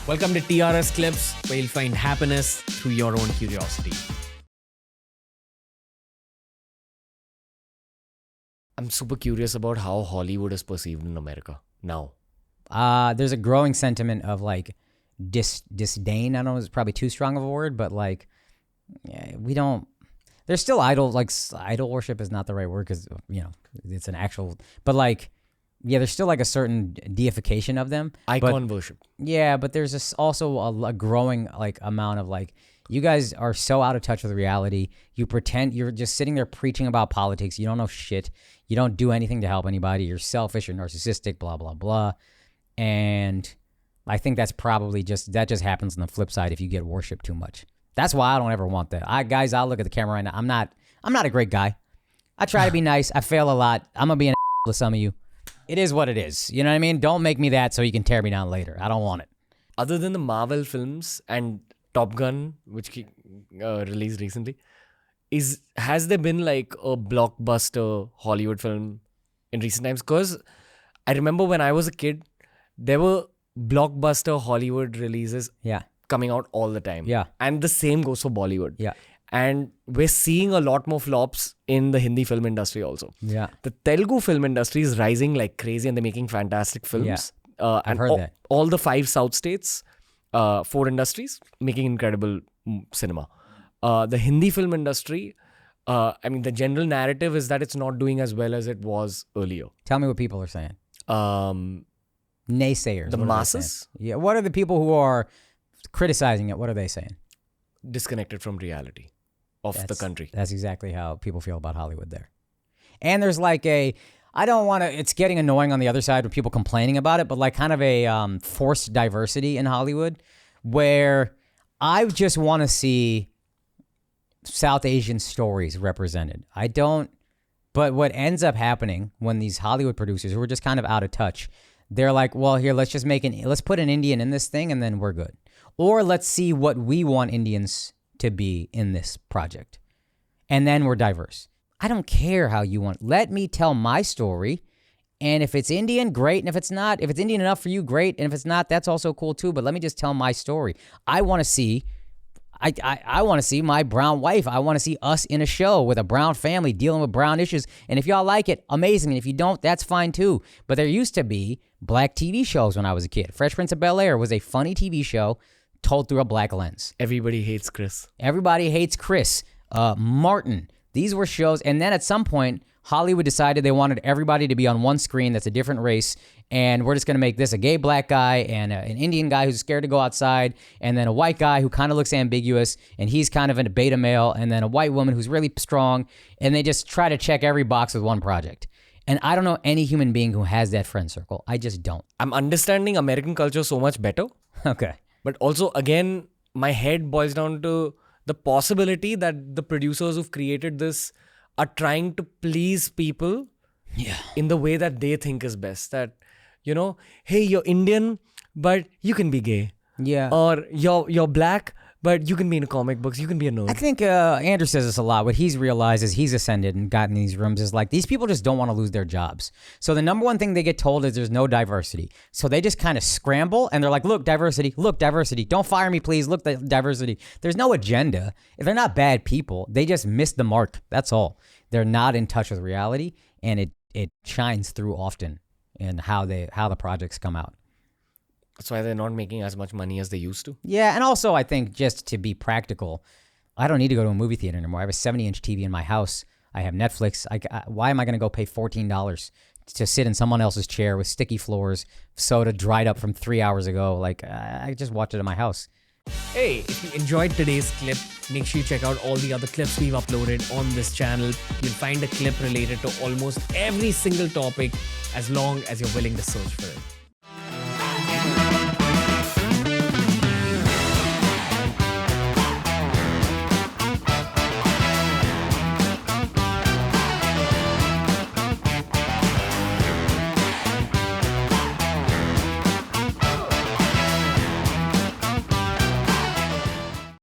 Welcome to TRS Clips, where you'll find happiness through your own curiosity. I'm super curious about how Hollywood is perceived in America now. There's a growing sentiment of like disdain. I don't know, it's probably too strong of a word, but like, we don't. There's still idol worship is not the right word because it's an actual. But like, yeah, there's still like a certain deification of them. Icon worship. Yeah, but there's also a growing like amount of like, you guys are so out of touch with reality. You pretend you're just sitting there preaching about politics. You don't know shit. You don't do anything to help anybody. You're selfish. You're narcissistic. Blah blah blah. And I think that's probably just happens on the flip side if you get worshipped too much. That's why I don't ever want that. I'll look at the camera right now. I'm not a great guy. I try to be nice. I fail a lot. I'm gonna be an with some of you. It is what it is. You know what I mean? Don't make me that so you can tear me down later. I don't want it. Other than the Marvel films and Top Gun, which released recently, has there been like a blockbuster Hollywood film in recent times? Because I remember when I was a kid, there were blockbuster Hollywood releases coming out all the time. Yeah. And the same goes for Bollywood. Yeah. And we're seeing a lot more flops in the Hindi film industry also. Yeah. The Telugu film industry is rising like crazy and they're making fantastic films. Yeah. I've heard that. All the 5 South states, 4 industries, making incredible cinema. The Hindi film industry, the general narrative is that it's not doing as well as it was earlier. Tell me what people are saying. Naysayers. The masses? Yeah. What are the people who are criticizing it? What are they saying? Disconnected from reality of the country. That's exactly how people feel about Hollywood there. And there's like it's getting annoying on the other side with people complaining about it, but like kind of a forced diversity in Hollywood where I just want to see South Asian stories represented. But what ends up happening when these Hollywood producers who are just kind of out of touch, they're like, well, here, let's put an Indian in this thing and then we're good. Or let's see what we want Indians to be in this project. And then we're diverse. I don't care how you want. Let me tell my story. And if it's Indian, great. And if it's not, if it's Indian enough for you, great. And if it's not, that's also cool too. But let me just tell my story. I want to see my brown wife. I want to see us in a show with a brown family dealing with brown issues. And if y'all like it, amazing. And if you don't, that's fine too. But there used to be black TV shows when I was a kid. Fresh Prince of Bel-Air was a funny TV show told through a black lens. Everybody hates Chris. Martin. These were shows. And then at some point, Hollywood decided they wanted everybody to be on one screen that's a different race. And we're just going to make this a gay black guy and an Indian guy who's scared to go outside. And then a white guy who kind of looks ambiguous. And he's kind of a beta male. And then a white woman who's really strong. And they just try to check every box with one project. And I don't know any human being who has that friend circle. I just don't. I'm understanding American culture so much better. Okay. But also, again, my head boils down to the possibility that the producers who've created this are trying to please people in the way that they think is best. That, hey, you're Indian, but you can be gay. Yeah. Or you're black, but you can be in comic books. You can be a nerd. I think Andrew says this a lot. What he's realized as he's ascended and gotten in these rooms is like, these people just don't want to lose their jobs. So the number one thing they get told is there's no diversity. So they just kind of scramble and they're like, look, diversity. Don't fire me, please. Look, diversity. There's no agenda. If they're not bad people, they just missed the mark. That's all. They're not in touch with reality, and it shines through often in how the projects come out. That's why they're not making as much money as they used to. Yeah, and also I think just to be practical, I don't need to go to a movie theater anymore. I have a 70-inch TV in my house. I have Netflix. Why am I going to go pay $14 to sit in someone else's chair with sticky floors, soda dried up from 3 hours ago? Like, I just watch it in my house. Hey, if you enjoyed today's clip, make sure you check out all the other clips we've uploaded on this channel. You'll find a clip related to almost every single topic as long as you're willing to search for it.